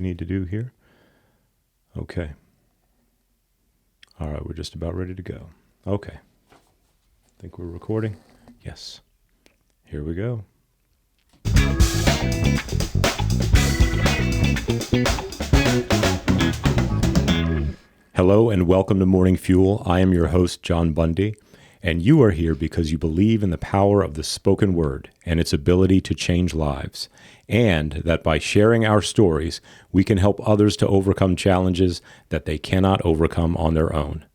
need to do here? Okay. All right, we're just about ready to go. Okay. Think we're recording? Yes. Here we go. Hello and welcome to Morning Fuel. I am your host, John Bundy, and you are here because you believe in the power of the spoken word and its ability to change lives, and that by sharing our stories, we can help others to overcome challenges that they cannot overcome on their own.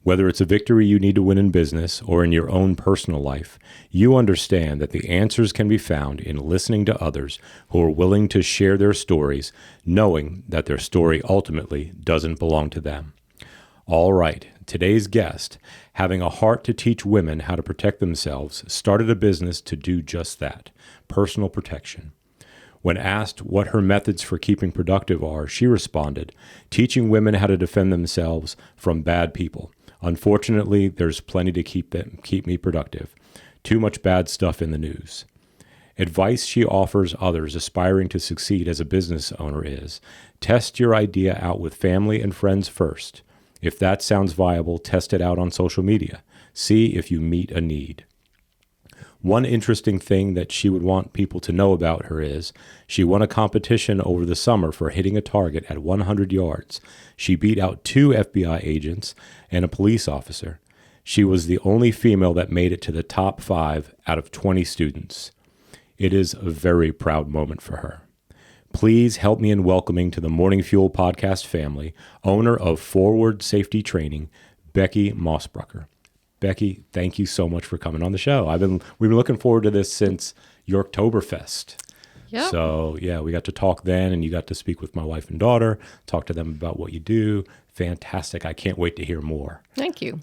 Whether it's a victory you need to win in business or in your own personal life, you understand that the answers can be found in listening to others who are willing to share their stories, knowing that their story ultimately doesn't belong to them. All right, today's guest, having a heart to teach women how to protect themselves, started a business to do just that, personal protection. When asked what her methods for keeping productive are, she responded, teaching women how to defend themselves from bad people. Unfortunately, there's plenty to keep me productive. Too much bad stuff in the news. Advice she offers others aspiring to succeed as a business owner is, test your idea out with family and friends first. If that sounds viable, test it out on social media. See if you meet a need. One interesting thing that she would want people to know about her is she won a competition over the summer for hitting a target at 100 yards. She beat out 2 FBI agents and a police officer. She was the only female that made it to the top 5 out of 20 students. It is a very proud moment for her. Please help me in welcoming to the Morning Fuel podcast family, owner of Forward Safety Training, Becky Mosbrucker. Becky, thank you so much for coming on the show. We've been looking forward to this since Yorktoberfest. Yep. So yeah, we got to talk then, and you got to speak with my wife and daughter, talk to them about what you do. Fantastic. I can't wait to hear more. Thank you.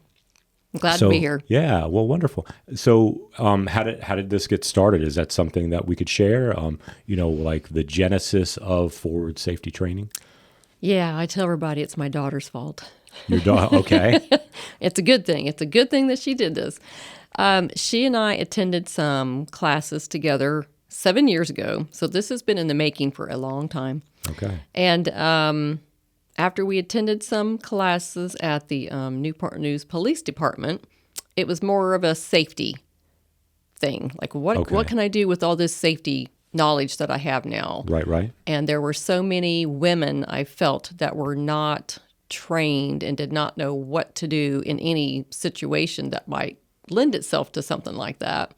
I'm glad to be here. Yeah, well, wonderful. So how did this get started? Is that something that we could share? Like the genesis of Forward Safety Training? Yeah, I tell everybody it's my daughter's fault. Your daughter, okay. It's a good thing. It's a good thing that she did this. She and I attended some classes together 7 years ago. So this has been in the making for a long time. Okay. And after we attended some classes at the Newport News Police Department, it was more of a safety thing. Like, what can I do with all this safety knowledge that I have now? Right. And there were so many women I felt that were not trained and did not know what to do in any situation that might lend itself to something like that.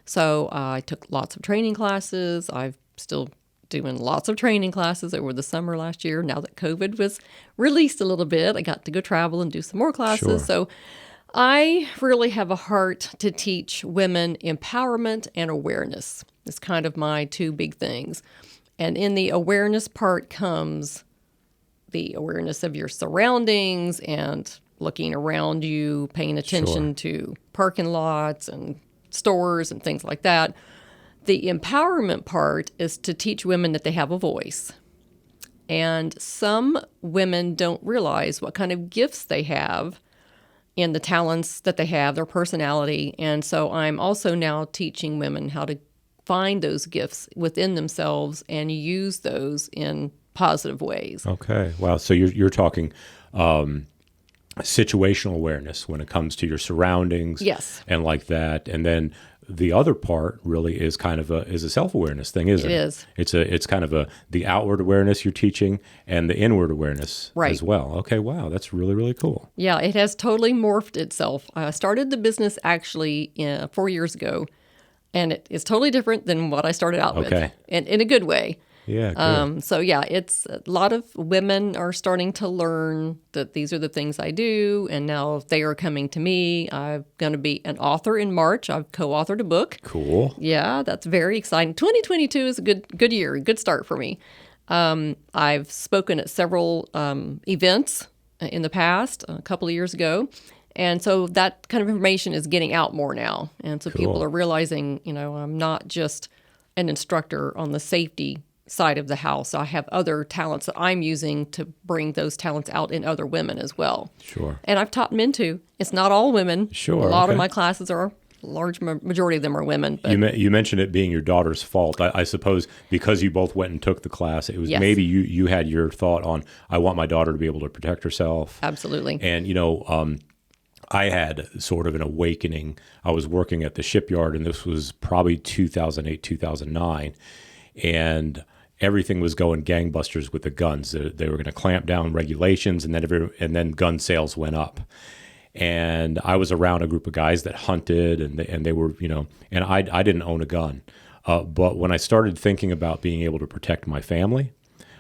So I took lots of training classes. I've still doing lots of training classes over the summer last year. Now that COVID was released a little bit, I got to go travel and do some more classes. Sure. So I really have a heart to teach women empowerment and awareness. It's kind of my 2 big things. And in the awareness part comes the awareness of your surroundings and looking around you, paying attention to parking lots and stores and things like that. The empowerment part is to teach women that they have a voice. And some women don't realize what kind of gifts they have and the talents that they have, their personality. And so I'm also now teaching women how to find those gifts within themselves and use those in positive ways. Okay. Wow. So you're talking situational awareness when it comes to your surroundings. Yes. And like that. And then the other part really is kind of a self-awareness thing, isn't it? It is. It's kind of the outward awareness you're teaching and the inward awareness Right. as well. Okay. Wow. That's really, really cool. Yeah, it has totally morphed itself. I started the business actually 4 years ago, and it is totally different than what I started out with, and in a good way. Yeah, good. So yeah, it's a lot of women are starting to learn that these are the things I do, and now they are coming to me. I'm going to be an author in March. I've co-authored a book. Cool. Yeah, that's very exciting. 2022 is a good year, a good start for me. I've spoken at several events in the past, a couple of years ago. And so that kind of information is getting out more now. And so people are realizing, I'm not just an instructor on the safety side of the house. I have other talents that I'm using to bring those talents out in other women as well. Sure. And I've taught men too. It's not all women. Sure. A lot of my classes are majority of them are women. But You mentioned it being your daughter's fault. I suppose because you both went and took the class, it was Yes. maybe you had your thought on, I want my daughter to be able to protect herself. Absolutely. And, I had sort of an awakening. I was working at the shipyard, and this was probably 2008, 2009. And everything was going gangbusters with the guns. They were going to clamp down regulations, and then gun sales went up. And I was around a group of guys that hunted, and they were, and I didn't own a gun. But when I started thinking about being able to protect my family,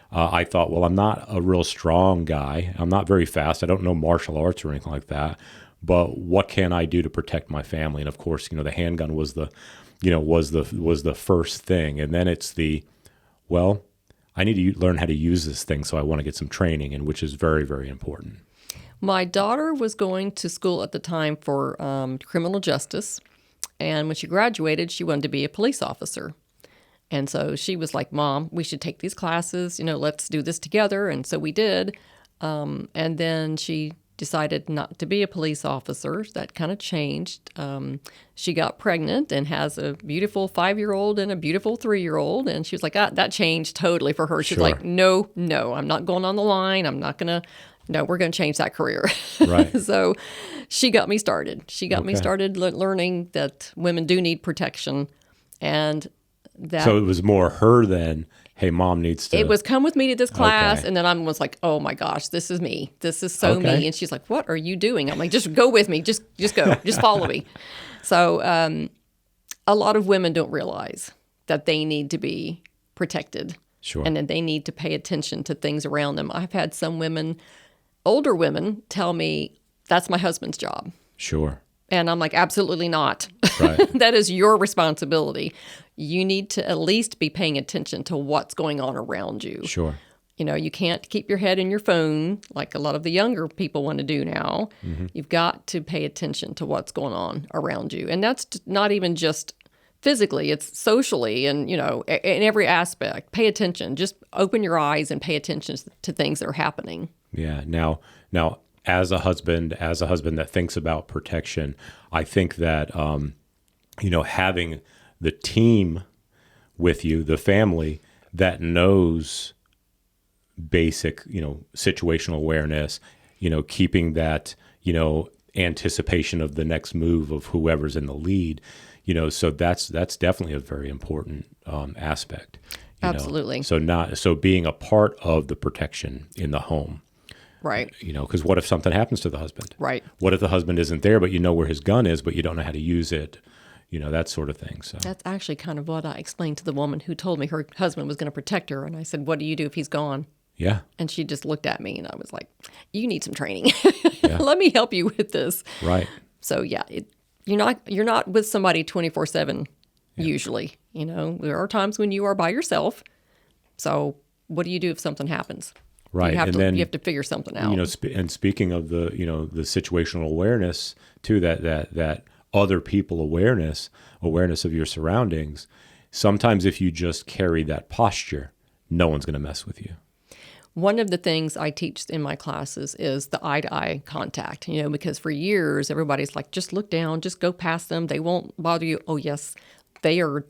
I thought, well, I'm not a real strong guy. I'm not very fast. I don't know martial arts or anything like that. But what can I do to protect my family? And of course, the handgun was the first thing. And then it's I need to learn how to use this thing, so I want to get some training, and which is very, very important. My daughter was going to school at the time for criminal justice, and when she graduated, she wanted to be a police officer. And so she was like, Mom, we should take these classes, let's do this together. And so we did. And then she decided not to be a police officer. That kind of changed. She got pregnant and has a beautiful 5-year-old and a beautiful 3-year-old. And she was like, that changed totally for her. She's Sure. like, no, I'm not going on the line. I'm not going to. No, we're going to change that career. Right. So she got me started. She got me started learning that women do need protection. And that. So it was more her than, hey, Mom needs to. It was come with me to this class. Okay. And then I was like, oh my gosh, this is me. This is so Okay. me. And she's like, what are you doing? I'm like, just go with me. Just go. Just follow me. So a lot of women don't realize that they need to be protected. Sure. And then they need to pay attention to things around them. I've had some women, older women, tell me, that's my husband's job. Sure. And I'm like, absolutely not. Right. That is your responsibility. You need to at least be paying attention to what's going on around you. Sure. You can't keep your head in your phone like a lot of the younger people want to do now. Mm-hmm. You've got to pay attention to what's going on around you. And that's not even just physically, it's socially and, in every aspect. Pay attention. Just open your eyes and pay attention to things that are happening. Yeah. Now, as a husband that thinks about protection, I think that, having the team with you, the family that knows basic, situational awareness, keeping that, anticipation of the next move of whoever's in the lead, so that's definitely a very important aspect. Absolutely. So being a part of the protection in the home. Right. Because what if something happens to the husband? Right. What if the husband isn't there, but you know where his gun is, but you don't know how to use it? That sort of thing. So that's actually kind of what I explained to the woman who told me her husband was going to protect her. And I said, what do you do if he's gone? Yeah. And she just looked at me and I was like, you need some training. Yeah. Let me help you with this. Right. So yeah, you're not with somebody 24/7 usually. There are times when you are by yourself. So what do you do if something happens? Right. You have to figure something out. And speaking of the situational awareness too, that other people awareness of your surroundings, sometimes if you just carry that posture, no one's going to mess with you. One of the things I teach in my classes is the eye-to-eye contact, because for years, everybody's like, just look down, just go past them. They won't bother you. Oh, yes, they are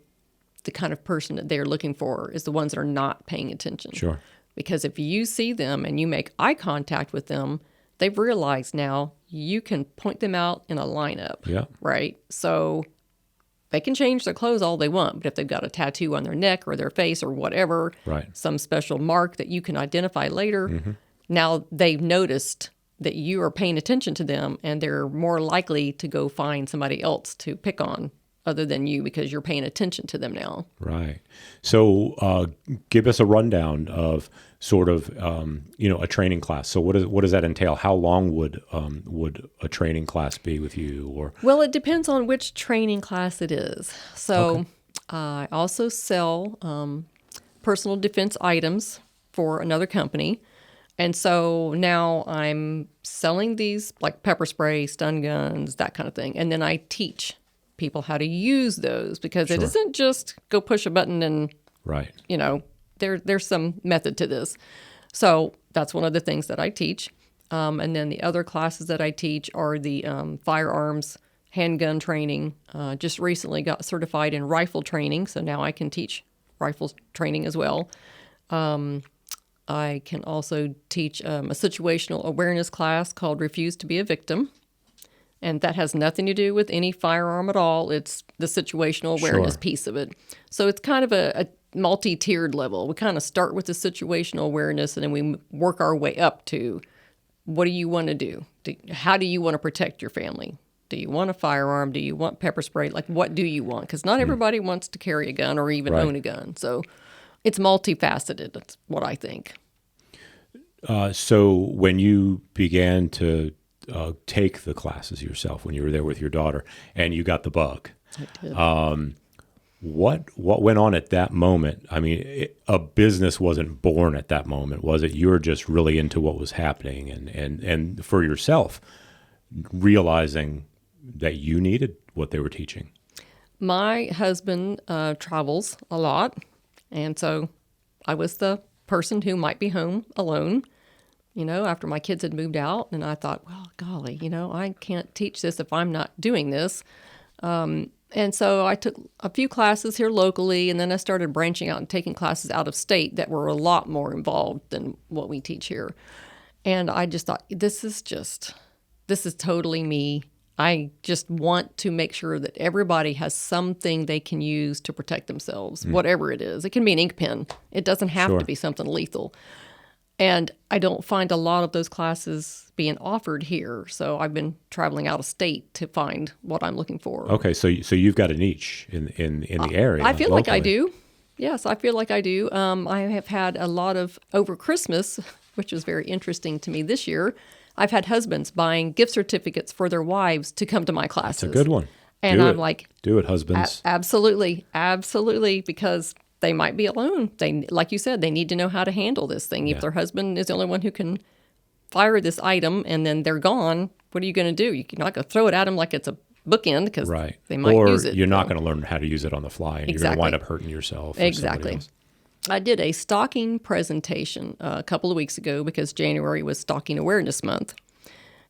the kind of person that they're looking for is the ones that are not paying attention. Sure. Because if you see them and you make eye contact with them, they've realized now you can point them out in a lineup. Yeah. Right? So they can change their clothes all they want, but if they've got a tattoo on their neck or their face or whatever, right, some special mark that you can identify later, now they've noticed that you are paying attention to them and they're more likely to go find somebody else to pick on other than you because you're paying attention to them now. Right. So give us a rundown of sort of, a training class. So what does that entail? How long would a training class be with you? Or Well, it depends on which training class it is. So I also sell personal defense items for another company. And so now I'm selling these like pepper spray, stun guns, that kind of thing. And then I teach people how to use those because it isn't just go push a button and, right, there's some method to this. So that's one of the things that I teach. And then the other classes that I teach are the firearms handgun training. Just recently got certified in rifle training, so now I can teach rifle training as well. I can also teach a situational awareness class called Refuse to be a Victim. And that has nothing to do with any firearm at all. It's the situational awareness piece of it. So it's kind of a multi-tiered level. We kind of start with the situational awareness, and then we work our way up to what do you want to do? How do you want to protect your family? Do you want a firearm? Do you want pepper spray? Like, what do you want? Because not everybody wants to carry a gun or even own a gun. So it's multifaceted. That's what I think. So when you began to take the classes yourself, when you were there with your daughter, and you got the bug, I did. what went on at that moment? I mean, a business wasn't born at that moment, was it? You were just really into what was happening, and for yourself, realizing that you needed what they were teaching. My husband travels a lot, and so I was the person who might be home alone, after my kids had moved out. And I thought, well, golly, I can't teach this if I'm not doing this. And so I took a few classes here locally, and then I started branching out and taking classes out of state that were a lot more involved than what we teach here. And I just thought, this is totally me. I just want to make sure that everybody has something they can use to protect themselves, whatever it is. It can be an ink pen. It doesn't have to be something lethal. And I don't find a lot of those classes being offered here. So I've been traveling out of state to find what I'm looking for. Okay, so you've got a niche in the area. I feel locally. like I do. Yes, I feel like I do. I have had a lot of, over Christmas, which was very interesting to me this year, I've had husbands buying gift certificates for their wives to come to my classes. That's a good one. And I'm like, do it, husbands. Absolutely, because they might be alone. They, like you said, they need to know how to handle this thing. If their husband is the only one who can fire this item and then they're gone, what are you going to do? You're not going to throw it at them like it's a bookend, because they might use it. Or you're not going to learn how to use it on the fly, and you're going to wind up hurting yourself. Exactly. I did a stalking presentation a couple of weeks ago because January was Stalking Awareness Month.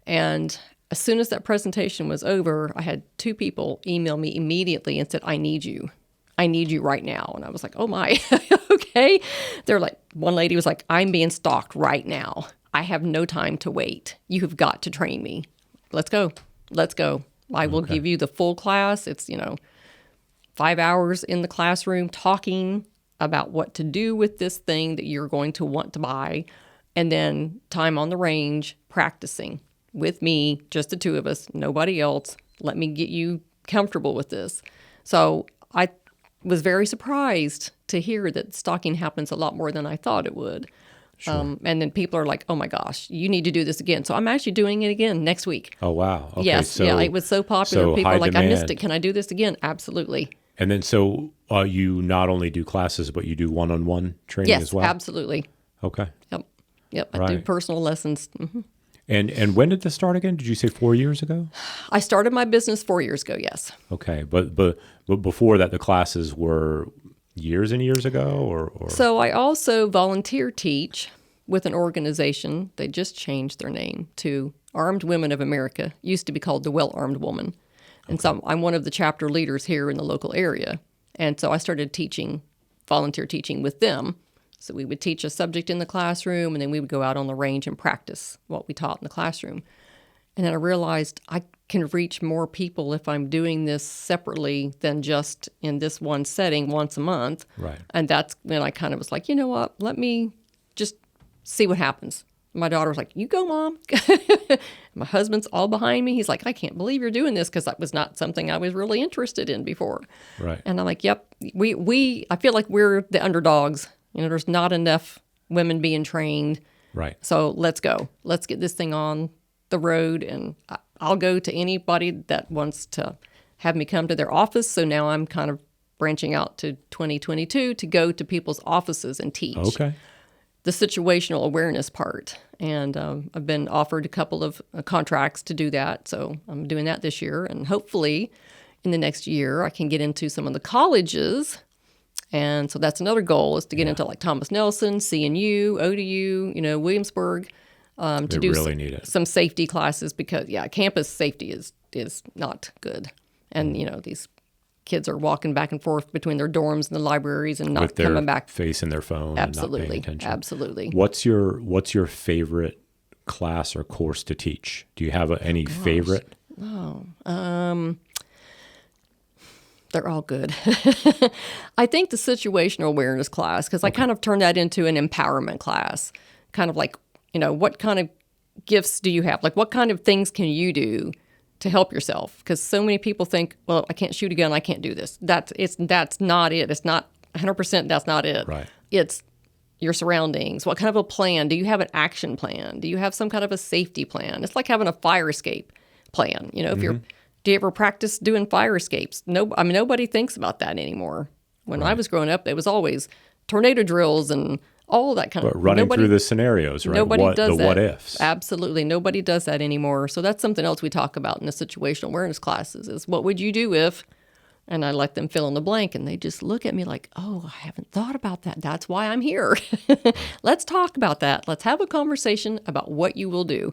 And as soon as that presentation was over, I had 2 people email me immediately and said, I need you. I need you right now. And I was like, oh my, okay. They're like, one lady was like, I'm being stalked right now. I have no time to wait. You have got to train me. Let's go. I will give you the full class. It's, 5 hours in the classroom talking about what to do with this thing that you're going to want to buy, and then time on the range practicing with me, just the 2 of us, nobody else. Let me get you comfortable with this. So I was very surprised to hear that stalking happens a lot more than I thought it would. Sure. And then people are like, oh my gosh, you need to do this again. So I'm actually doing it again next week. Oh, wow. Okay, yes. It was so popular. People are like, I missed it. Can I do this again? Absolutely. And then so you not only do classes, but you do one-on-one training as well? Yes, absolutely. Okay. Yep. I do personal lessons. Mm-hmm. And when did this start again? Did you say 4 years ago? I started my business 4 years ago, yes. Okay. But before that, the classes were years and years ago? Or? So I also volunteer teach with an organization. They just changed their name to Armed Women of America. Used to be called the Well-Armed Woman. And so I'm one of the chapter leaders here in the local area. And so I started volunteer teaching with them. So we would teach a subject in the classroom, and then we would go out on the range and practice what we taught in the classroom. And then I realized I can reach more people if I'm doing this separately than just in this one setting once a month. Right. And that's when I kind of was like, you know what, let me just see what happens. My daughter was like, you go, Mom. My husband's all behind me. He's like, I can't believe you're doing this, because that was not something I was really interested in before. Right. And I'm like, yep, I feel like we're the underdogs. There's not enough women being trained. Right. So let's go. Let's get this thing on the road, and I'll go to anybody that wants to have me come to their office. So now I'm kind of branching out to 2022 to go to people's offices and teach. Okay. The situational awareness part. And I've been offered a couple of contracts to do that. So I'm doing that this year. And hopefully in the next year, I can get into some of the colleges. And so that's another goal, is to get into like Thomas Nelson, CNU, ODU, Williamsburg, to do really need it. some safety classes, because, campus safety is is not good. And, these kids are walking back and forth between their dorms and the libraries and not with their coming back. face in their phone Absolutely. and not paying attention. Absolutely. What's your favorite class or course to teach? Do you have any favorite? They're all good. I think the situational awareness class, because I kind of turned that into an empowerment class, kind of like, what kind of gifts do you have? Like, what kind of things can you do to help yourself? Because so many people think, well, I can't shoot a gun, I can't do this. That's not it. It's not 100%. That's not it. Right. It's your surroundings. What kind of a plan? Do you have an action plan? Do you have some kind of a safety plan? It's like having a fire escape plan. Do you ever practice doing fire escapes? No, I mean, nobody thinks about that anymore. When I was growing up, it was always tornado drills and all that kind of running through the scenarios, right? Nobody does that. What ifs. Absolutely. Nobody does that anymore. So that's something else we talk about in the situational awareness classes is what would you do if, and I let them fill in the blank and they just look at me like, oh, I haven't thought about that. That's why I'm here. Let's talk about that. Let's have a conversation about what you will do.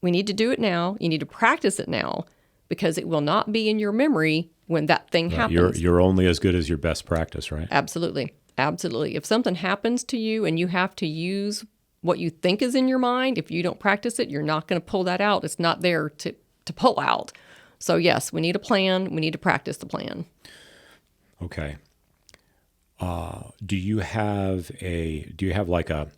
We need to do it now. You need to practice it now because it will not be in your memory when that thing happens. You're only as good as your best practice, right? Absolutely. Absolutely. If something happens to you and you have to use what you think is in your mind, if you don't practice it, you're not going to pull that out. It's not there to pull out. So yes, we need a plan. We need to practice the plan. Okay. Do you have like a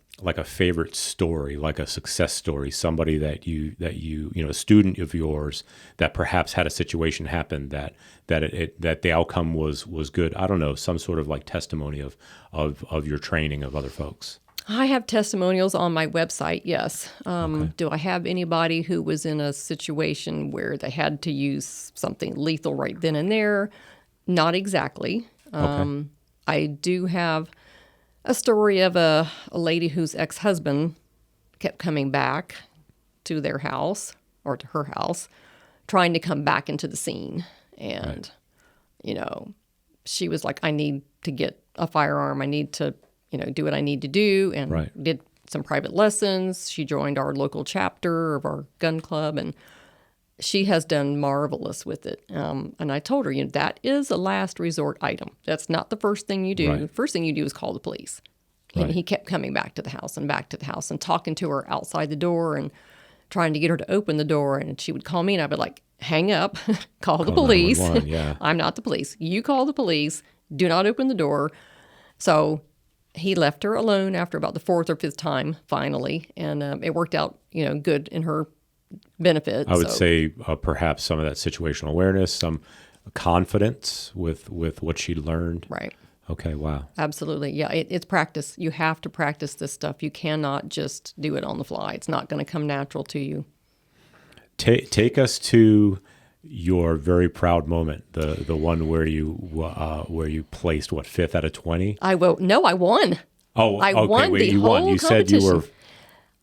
favorite story, like a success story, somebody that you a student of yours that perhaps had a situation happen that the outcome was good? I don't know, some sort of like testimony of your training of other folks. I have testimonials on my website, yes. Okay. Do I have anybody who was in a situation where they had to use something lethal right then and there? Not exactly. Okay. I do have a story of a lady whose ex-husband kept coming back to their house or to her house, trying to come back into the scene. And, she was like, I need to get a firearm. I need to, do what I need to do. And did some private lessons. She joined our local chapter of our gun club, and she has done marvelous with it. And I told her, that is a last resort item. That's not the first thing you do. Right. The first thing you do is call the police. Right. And he kept coming back to the house and back to the house and talking to her outside the door and trying to get her to open the door. And she would call me and I'd be like, hang up, call the police. Yeah. I'm not the police. You call the police. Do not open the door. So he left her alone after about the fourth or fifth time, finally. And it worked out, good in her benefit. I would say perhaps some of that situational awareness, some confidence with what she learned. Right. Okay, wow. Absolutely. Yeah, it's practice. You have to practice this stuff. You cannot just do it on the fly. It's not going to come natural to you. Take us to your very proud moment, the one where you placed, what, 5th out of 20? I won. Oh, I okay, won wait, the you whole won. You said you were...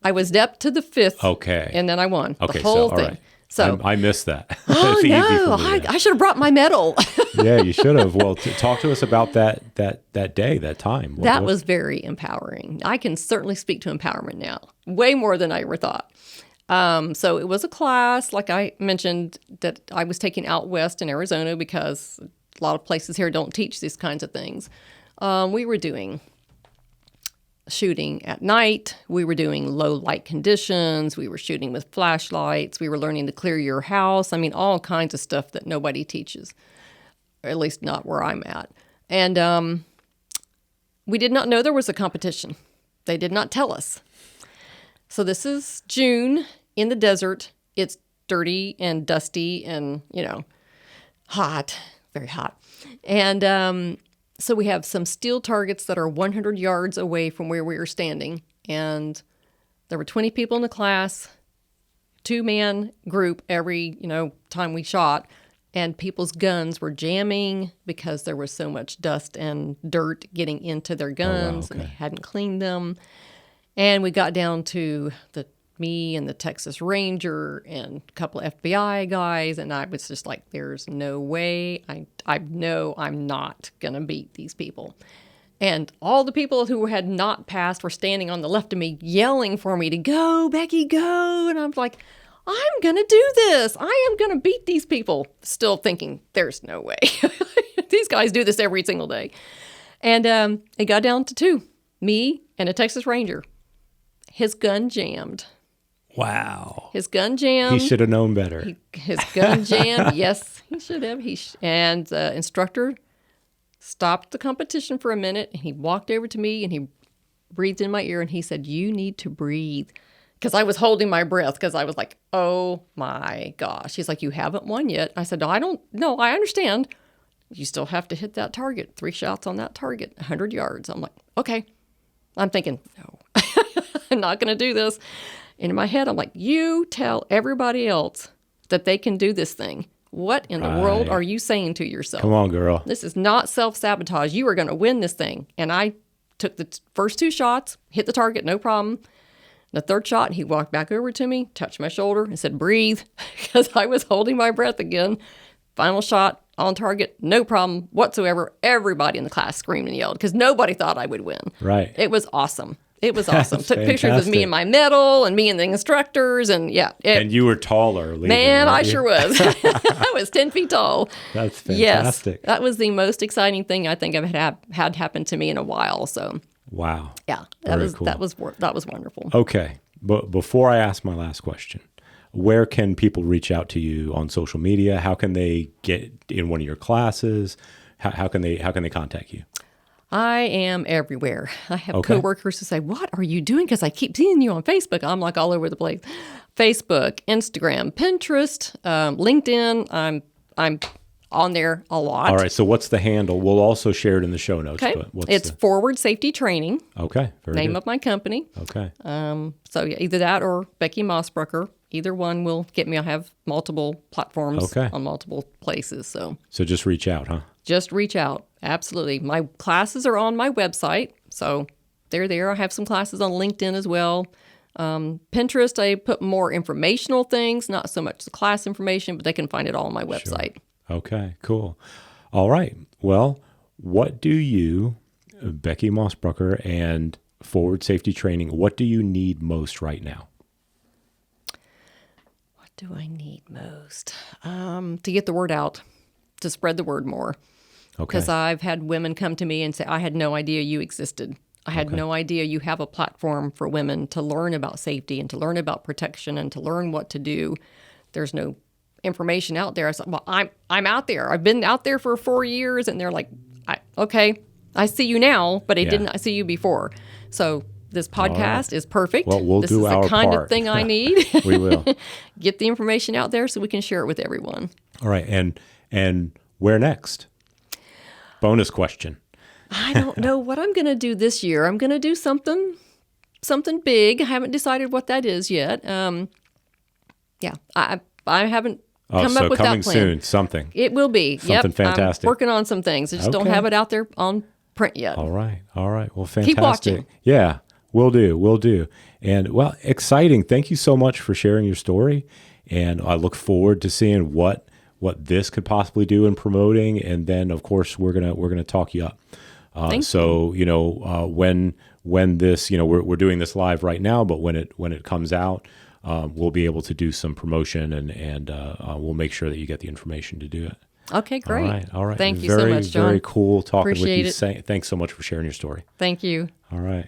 I was up to the 5th. Okay. And then I won Okay, the whole thing. All right. So I missed that. oh, It's easy no, for me to- I should have brought my medal. Yeah, you should have. Well, talk to us about that day, that time. That was very empowering. I can certainly speak to empowerment now, way more than I ever thought. So it was a class, like I mentioned, that I was taking out west in Arizona because a lot of places here don't teach these kinds of things. We were doing shooting at night. We were doing low light conditions. We were shooting with flashlights. We were learning to clear your house. I mean, all kinds of stuff that nobody teaches, or at least not where I'm at. And we did not know there was a competition. They did not tell us. So this is June in the desert. It's dirty and dusty and, hot, very hot. And so we have some steel targets that are 100 yards away from where we were standing. And there were 20 people in the class, 2-man group every, time we shot. And people's guns were jamming because there was so much dust and dirt getting into their guns. And they hadn't cleaned them. And we got down to me and the Texas Ranger and a couple of FBI guys, and I was just like, there's no way. I know I'm not going to beat these people. And all the people who had not passed were standing on the left of me yelling for me to go, Becky, go. And I'm like, I'm going to do this. I am going to beat these people. Still thinking, there's no way. These guys do this every single day. And it got down to 2, me and a Texas Ranger. His gun jammed. Wow. His gun jammed. He should have known better. His gun jammed. Yes, he should have. And the instructor stopped the competition for a minute, and he walked over to me, and he breathed in my ear, and he said, "You need to breathe." Because I was holding my breath, because I was like, oh my gosh. He's like, "You haven't won yet." I said, "No, I understand. You still have to hit that target. 3 shots on that target, 100 yards. I'm like, okay. I'm thinking, no, I'm not going to do this. And in my head, I'm like, you tell everybody else that they can do this thing. What in the world are you saying to yourself? Come on, girl. This is not self-sabotage. You are going to win this thing. And I took the first 2 shots, hit the target, no problem. The 3rd shot, he walked back over to me, touched my shoulder, and said, "Breathe," because I was holding my breath again. Final shot, on target, no problem whatsoever. Everybody in the class screamed and yelled because nobody thought I would win. Right. It was awesome. It was awesome. Took fantastic. pictures of me and my medal and me and the instructors. And yeah. And you were taller. Man, I sure was. I was 10 feet tall. That's fantastic. Yes. That was the most exciting thing I think I've had happen to me in a while. So. Wow. Yeah. Cool. That was wonderful. Okay. But before I ask my last question, where can people reach out to you on social media? How can they get in one of your classes? How can they contact you? I am everywhere. I have coworkers who say, "What are you doing?" Because I keep seeing you on Facebook. I'm like all over the place. Facebook, Instagram, Pinterest, LinkedIn. I'm on there a lot. All right. So what's the handle? We'll also share it in the show notes. Okay. But It's Forward Safety Training. Okay. Very Name good. of my company. Okay. So yeah, either that or Becky Mosbrucker. Either one will get me. I have multiple platforms on multiple places. So just reach out, huh? Just reach out. Absolutely. My classes are on my website. So they're there. I have some classes on LinkedIn as well. Pinterest, I put more informational things, not so much the class information, but they can find it all on my website. Sure. Okay, cool. All right. Well, what do you, Becky Mosbrucker and Forward Safety Training, what do you need most right now? What do I need most? To get the word out, to spread the word more. Okay. Because I've had women come to me and say, "I had no idea you existed. I had no idea you have a platform for women to learn about safety and to learn about protection and to learn what to do. There's no information out there." I said, "Well, I'm out there. I've been out there for 4 years." And they're like, "Okay, I see you now, but I didn't see you before." So this podcast is perfect. Well, we'll this do is our the kind part. of thing I need. We will. Get the information out there so we can share it with everyone. All right. And where next? Bonus question. I don't know what I'm going to do this year. I'm going to do something big. I haven't decided what that is yet. Yeah, I haven't come up with that plan. Coming soon, something. It will be. Something fantastic. I'm working on some things. I just don't have it out there on print yet. All right. Well, fantastic. Keep watching. Yeah, we'll do. And well, exciting. Thank you so much for sharing your story. And I look forward to seeing what this could possibly do in promoting. And then, of course, we're gonna talk you up. So when this, we're doing this live right now, but when it comes out, we'll be able to do some promotion and we'll make sure that you get the information to do it. Okay, great. All right. Thank you so much, John. Very cool talking Appreciate with you. Thanks so much for sharing your story. Thank you. All right.